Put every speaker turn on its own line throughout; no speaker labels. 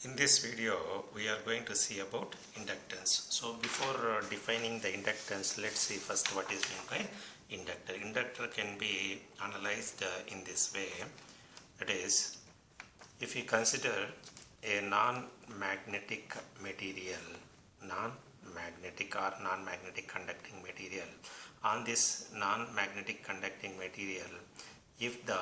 In this video, we are going to see about inductance. So before defining the inductance, let's see first what is meant by inductor. Inductor can be analyzed in this way. That is, if you consider a non-magnetic material, non-magnetic or non-magnetic conducting material, on this non-magnetic conducting material, if the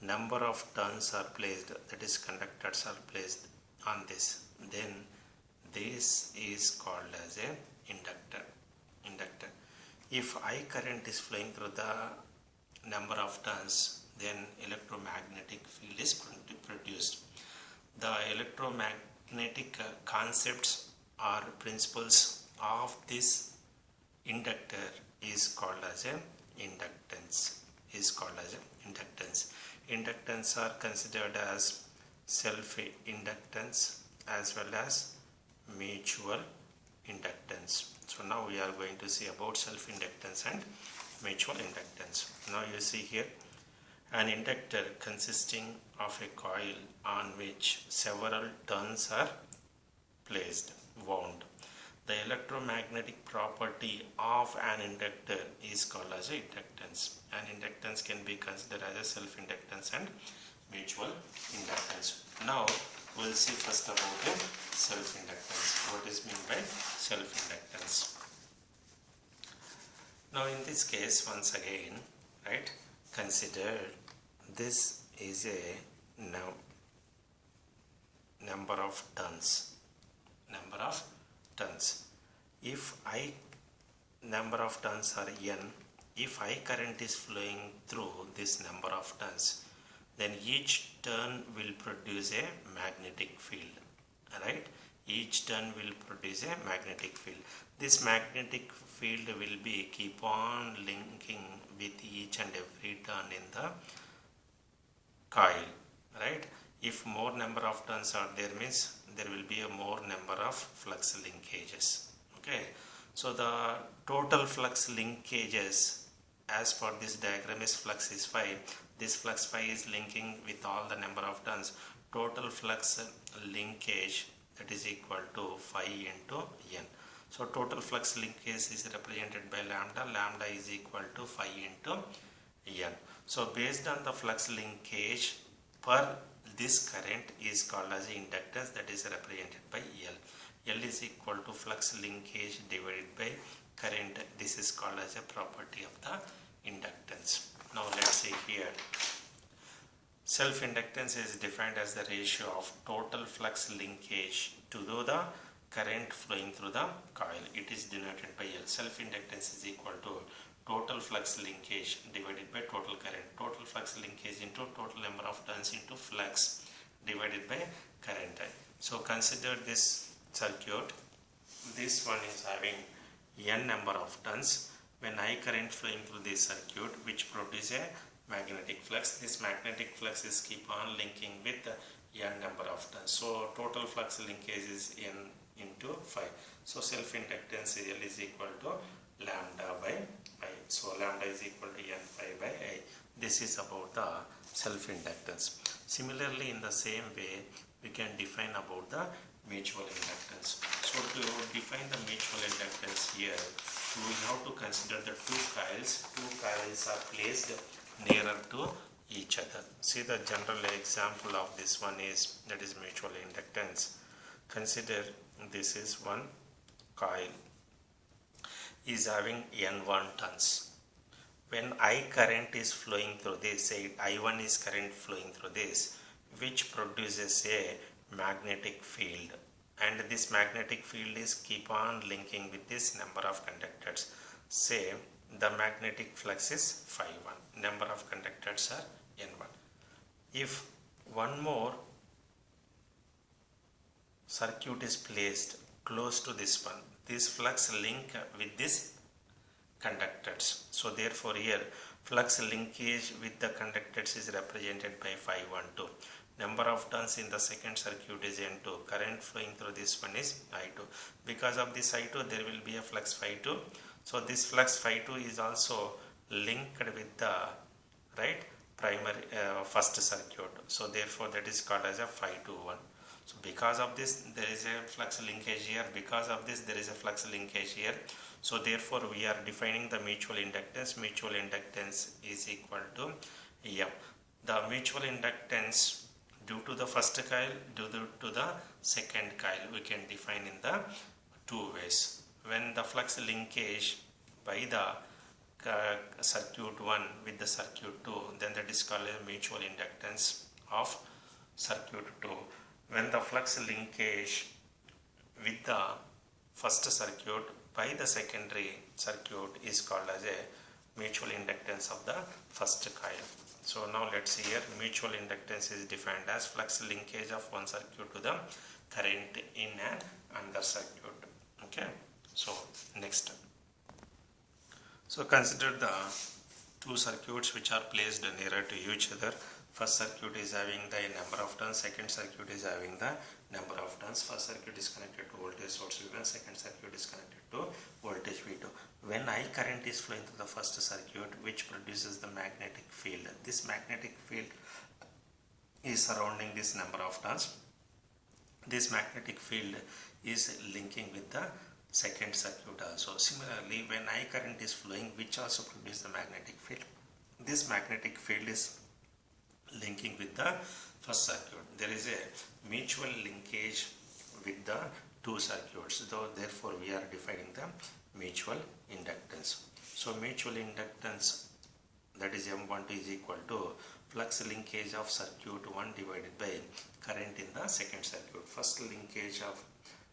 number of turns are placed, that is conductors are placed on this, then this is called as a inductor. If I current is flowing through the number of turns, then electromagnetic field is produced. The electromagnetic concepts or principles of this inductor is called as a inductance. Inductance are considered as self-inductance as well as mutual inductance. So now we are going to see about self-inductance and mutual inductance. Now you see here an inductor consisting of a coil on which several turns are placed, wound. The electromagnetic property of an inductor is called as a inductance. An inductance can be considered as a self-inductance and mutual inductance. Now we'll see first about the self-inductance. What is meant by self-inductance? Now in this case, once again, right, consider this is a number of turns. If number of turns are n, if I current is flowing through this number of turns, then each turn will produce a magnetic field, right? Each turn will produce a magnetic field. This magnetic field will be keep on linking with each and every turn in the coil, right? If more number of turns are there, means there will be a more number of flux linkages. Okay, so the total flux linkages as per this diagram is flux is phi. This flux phi is linking with all the number of turns. Total flux linkage, that is equal to phi into n. So total flux linkage is represented by lambda. Lambda is equal to phi into n. So based on the flux linkage per this current is called as inductance, that is represented by L. L is equal to flux linkage divided by current. This is called as a property of the inductance. Now let's see here. Self-inductance is defined as the ratio of total flux linkage to the current flowing through the coil. It is denoted by L. Self-inductance is equal to total flux linkage divided by total current. Total flux linkage into total number of turns into flux divided by current. So consider this circuit. This one is having n number of turns. When I current flowing through this circuit, which produce a magnetic flux, this magnetic flux is keep on linking with n number of turns. So total flux linkage is n into phi. So self-inductance L is equal to lambda by I. So lambda is equal to n phi by I. This is about the self-inductance. Similarly, in the same way, we can define about the mutual inductance. So to define the mutual inductance here, we have to consider the two coils. Two coils are placed nearer to each other. See, the general example of this one is, that is mutual inductance. Consider this is one coil is having n1 turns. When I current is flowing through this, say I1 is current flowing through this, which produces a magnetic field, and this magnetic field is keep on linking with this number of conductors. Say the magnetic flux is phi 1, number of conductors are n1. If one more circuit is placed close to this one, this flux link with this conductors. So therefore here flux linkage with the conductors is represented by phi 1 2. Number of turns in the second circuit is n2. Current flowing through this one is I2. Because of this I2, there will be a flux phi 2. So this flux phi 2 is also linked with the right primary first circuit. So therefore that is called as a phi 2 1. So because of this there is a flux linkage here, because of this there is a flux linkage here. So therefore we are defining the mutual inductance. Mutual inductance is equal to M. The mutual inductance due to the first coil, due to the second coil, we can define in the two ways. When the flux linkage by the circuit 1 with the circuit 2, then that is called a mutual inductance of circuit 2. When the flux linkage with the first circuit by the secondary circuit is called as a mutual inductance of the first coil. So now let's see here, mutual inductance is defined as flux linkage of one circuit to the current in another circuit. Okay, so next. So consider the two circuits which are placed nearer to each other. First circuit is having the number of turns, second circuit is having the number of turns. First circuit is connected to voltage source V1, second circuit is connected to voltage V2. When I current is flowing through the first circuit, which produces the magnetic field, this magnetic field is surrounding this number of turns. This magnetic field is linking with the second circuit also. Similarly, when I current is flowing, which also produces the magnetic field, this magnetic field is linking with the first circuit. There is a mutual linkage with the two circuits, so therefore we are defining the mutual inductance. So mutual inductance, that is M12 is equal to flux linkage of circuit 1 divided by current in the second circuit. First linkage of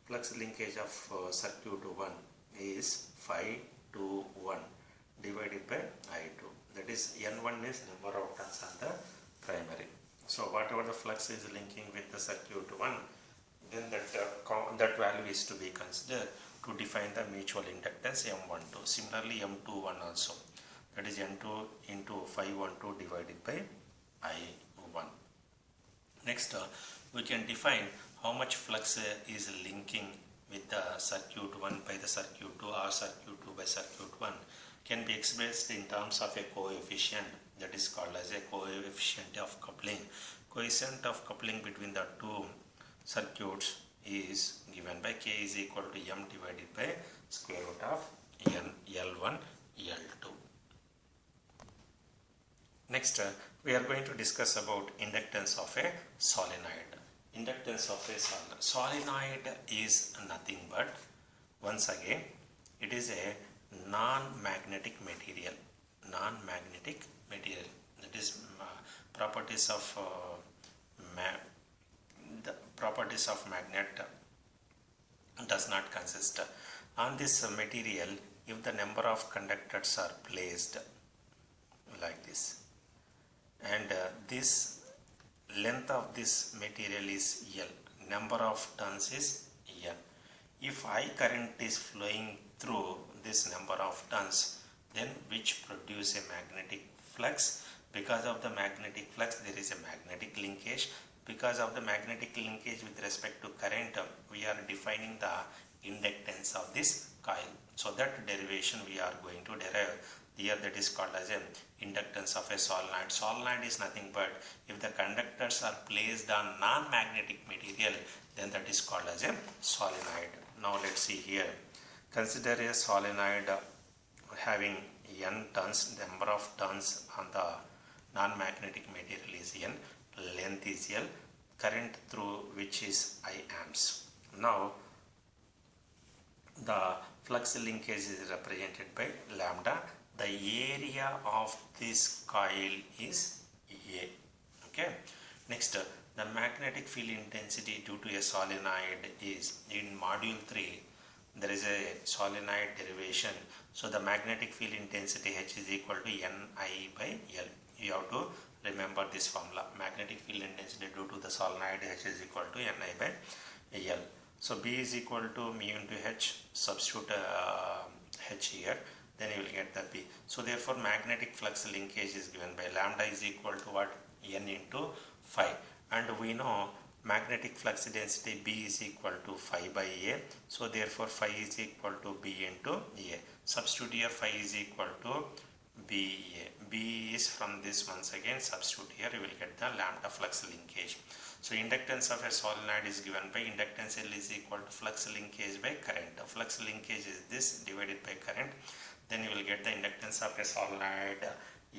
flux linkage of circuit 1 is 5 to 1 divided by I2. That is N1 is number of turns on the primary. So whatever the flux is linking with the circuit 1, then that value is to be considered to define the mutual inductance M12. Similarly M21 also, that is N2 into 512 divided by I1. Next we can define how much flux is linking with the circuit 1 by the circuit 2 or circuit 2 by circuit 1 can be expressed in terms of a coefficient, that is called as a coefficient of coupling. Coefficient of coupling between the two circuits is given by K is equal to M divided by square root of N L1 L2. Next we are going to discuss about inductance of a solenoid. Inductance of a solenoid is nothing but, once again, it is a non-magnetic material. Non-magnetic material, that is properties of the properties of magnet does not consist. On this material, if the number of conductors are placed like this, and this length of this material is L, number of turns is N. If I current is flowing through this number of turns, then which produce a magnetic flux. Because of the magnetic flux there is a magnetic linkage. Because of the magnetic linkage with respect to current, we are defining the inductance of this coil. So that derivation we are going to derive here, that is called as a inductance of a solenoid. Solenoid is nothing but if the conductors are placed on non-magnetic material, then that is called as a solenoid. Now let's see here. Consider a solenoid having N turns, number of turns on the non-magnetic material is N, length is L, current through which is I amps. Now the flux linkage is represented by lambda. The area of this coil is A. Okay. Next, the magnetic field intensity due to a solenoid is, in module 3 there is a solenoid derivation. So the magnetic field intensity H is equal to Ni by L. You have to remember this formula. Magnetic field intensity due to the solenoid H is equal to Ni by L. So B is equal to mu into H. Substitute H here, then you will get the B. So therefore magnetic flux linkage is given by lambda is equal to what? N into phi. And we know magnetic flux density B is equal to phi by A. So therefore phi is equal to B into A. Substitute here, phi is equal to BA. B is from this, once again substitute here, you will get the lambda flux linkage. So inductance of a solenoid is given by inductance L is equal to flux linkage by current. The flux linkage is this divided by current. Then you will get the inductance of a solenoid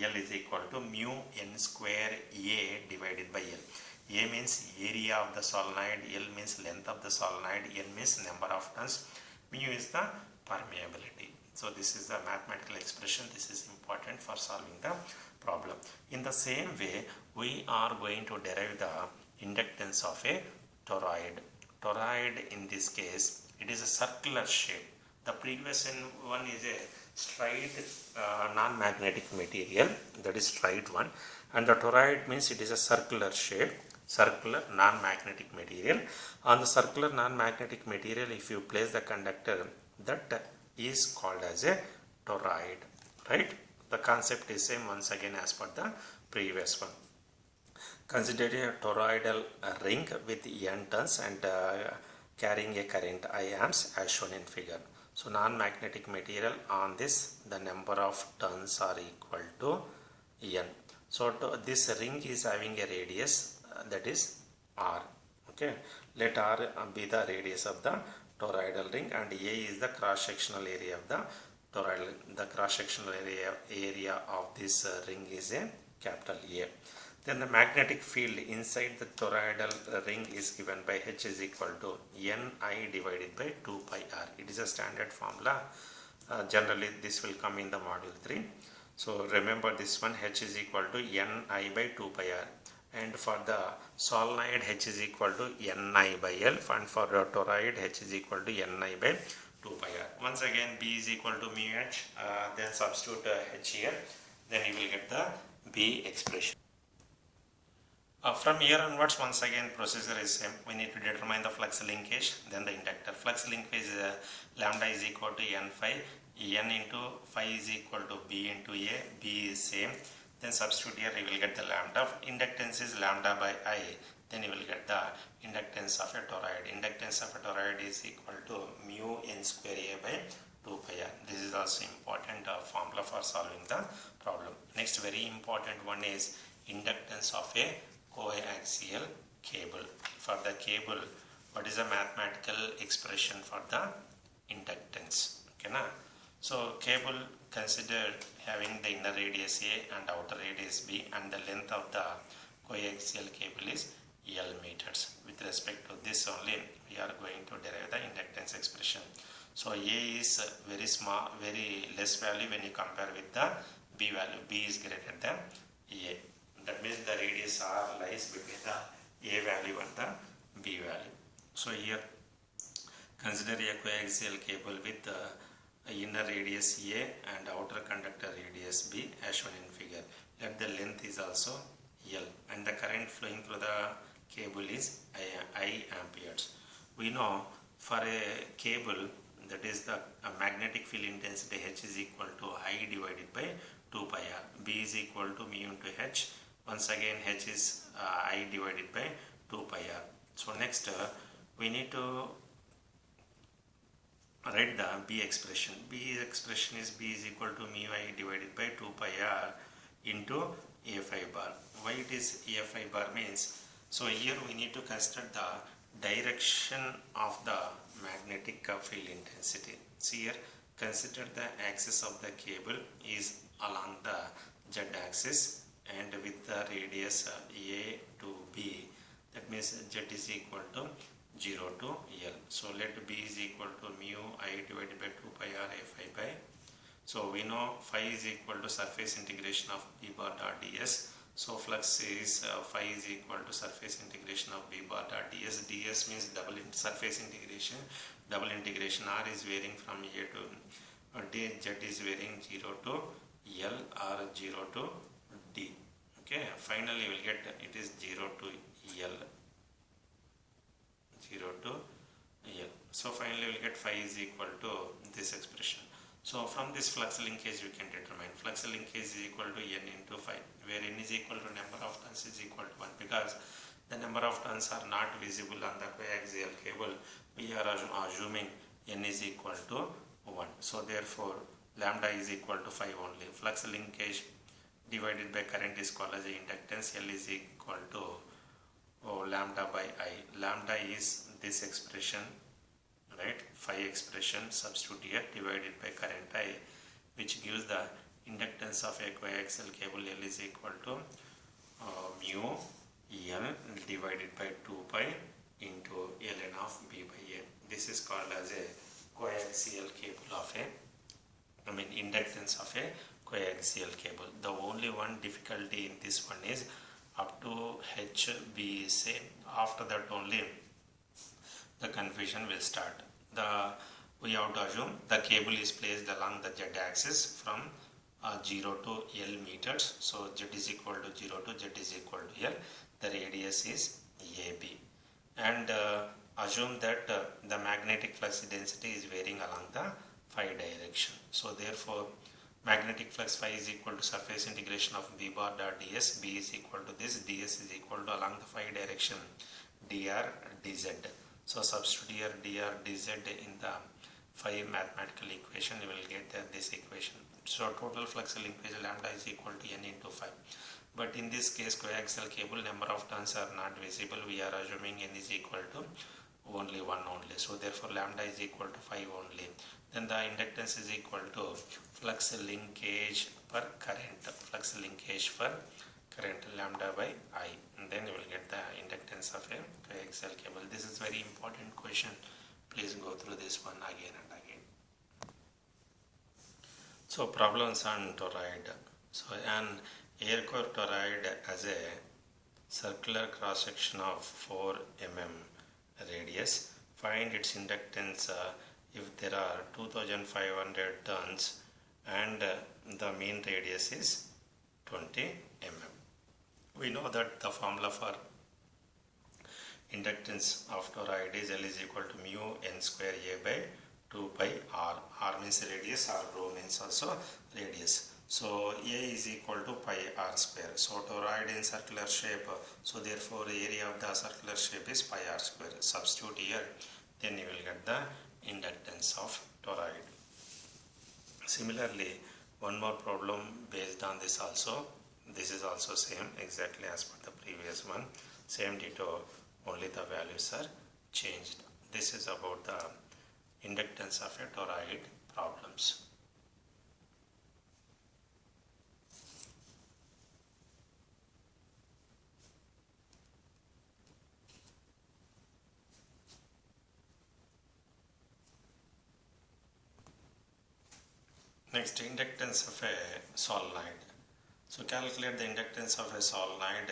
L is equal to mu n square A divided by L. A means area of the solenoid, L means length of the solenoid, N means number of turns, mu is the permeability. So this is the mathematical expression. This is important for solving the problem. In the same way, we are going to derive the inductance of a toroid. Toroid, in this case, it is a circular shape. The previous one is a straight non-magnetic material, that is straight one, and the toroid means it is a circular shape, circular non-magnetic material. On the circular non-magnetic material, if you place the conductor, that is called as a toroid, right? The concept is same once again as per the previous one. Consider a toroidal ring with n turns and carrying a current I amps as shown in figure. So non-magnetic material, on this the number of turns are equal to n. So this ring is having a radius that is r. Okay, let r be the radius of the toroidal ring and A is the cross-sectional area of the toroidal. The cross-sectional area of this ring is a capital A. Then the magnetic field inside the toroidal ring is given by H is equal to Ni divided by 2 pi r. It is a standard formula. Generally this will come in the module 3. So remember this one, H is equal to Ni by 2 pi r. And for the solenoid, H is equal to Ni by L, and for the toroid, H is equal to Ni by 2 pi r. Once again, B is equal to mu H, then substitute H here, then you will get the B expression. From here onwards, once again procedure is same. We need to determine the flux linkage, then the inductor. Flux linkage lambda is equal to n phi, n into phi is equal to B into A, B is same. Then substitute here, you will get the lambda. Inductance is lambda by I. Then you will get the inductance of a toroid. Inductance of a toroid is equal to mu n square A by 2 pi r. This is also important formula for solving the problem. Next very important one is inductance of a coaxial cable. For the cable, what is the mathematical expression for the inductance? Okay, na? So cable, consider having the inner radius A and outer radius B, and the length of the coaxial cable is L meters. With respect to this only, we are going to derive the inductance expression. So A is very small, very less value when you compare with the B value. B is greater than A. That means the radius R lies between the A value and the B value. So here, consider a coaxial cable with inner radius A and outer conductor radius B as shown in figure. Let the length is also L and the current flowing through the cable is I amperes. We know for a cable, that is the magnetic field intensity H is equal to I divided by 2 pi r. B is equal to mu into H. Once again H is I divided by 2 pi r. So next we need to write the B expression. B expression is B is equal to mu I divided by 2 pi r into A phi bar. Why it is A phi bar means, so here we need to consider the direction of the magnetic field intensity. See here, consider the axis of the cable is along the Z axis and with the radius A to B, that means Z is equal to 0 to L. So let B is equal to mu I divided by 2 pi r A phi by. So we know phi is equal to surface integration of B bar dot ds. So flux is phi is equal to surface integration of B bar dot ds. ds means surface integration. Double integration. R is varying from A to D. Z is varying 0 to L or 0 to D. Okay. Finally, you will get it is 0 to L. 0 to L. So finally, we will get phi is equal to this expression. So from this flux linkage, we can determine flux linkage is equal to N into phi, where N is equal to number of turns is equal to 1, because the number of turns are not visible on the coaxial cable. We are assuming N is equal to 1. So therefore, lambda is equal to 5 only. Flux linkage divided by current is called as the inductance. L is equal to lambda by I. Lambda is this expression, right? Phi expression, substitute here, divided by current I, which gives the inductance of a coaxial cable. L is equal to mu L divided by 2 pi into ln of B by A. This is called as a coaxial cable of inductance of a coaxial cable. The only one difficulty in this one is up to H, B is same. After that only the confusion will start. We have to assume the cable is placed along the Z axis from 0 to L meters. So Z is equal to 0 to Z is equal to L. The radius is AB. And assume that the magnetic flux density is varying along the phi direction. So therefore magnetic flux phi is equal to surface integration of B bar dot ds. B is equal to this. ds is equal to along the phi direction dr dz. So substitute here dr dz in the phi mathematical equation. You will get this equation. So total flux linkage lambda is equal to n into phi. But in this case coaxial cable number of turns are not visible. We are assuming n is equal to only 1 only. So therefore lambda is equal to 5 only. Then the inductance is equal to flux linkage per current. Flux linkage per current lambda by I. And then you will get the inductance of a coaxial cable. This is very important question. Please go through this one again and again. So problems on toroid. So an air core toroid has a circular cross section of 4 mm radius. Find its inductance if there are 2500 turns and the mean radius is 20 mm. We know that the formula for inductance of toroid is L is equal to mu n square A by 2 pi r. R means radius, r rho means also radius. So A is equal to pi r square. So toroid in circular shape. So therefore the area of the circular shape is pi r square. Substitute here, then you will get the inductance of toroid. Similarly, one more problem based on this also. This is also same exactly as per the previous one. Same ditto, only the values are changed. This is about the inductance of a toroid problems. Next, inductance of a solenoid. So calculate the inductance of a solenoid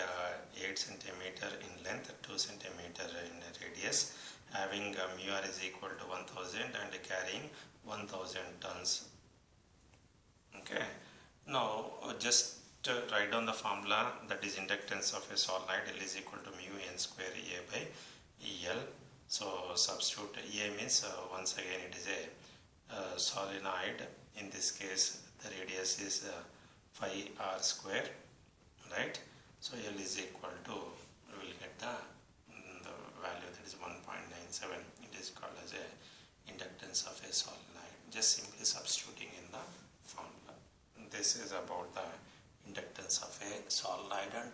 8 cm in length, 2 cm in radius, having mu r is equal to 1000 and carrying 1000 tons. Okay. Now just write down the formula, that is inductance of a solenoid. L is equal to mu n square A by El. So substitute A means once again it is a solenoid. In this case the radius is phi r square, right? So L is equal to, we will get the value, that is 1.97. It is called as a inductance of a solenoid. Just simply substituting in the formula. This is about the inductance of a solenoid and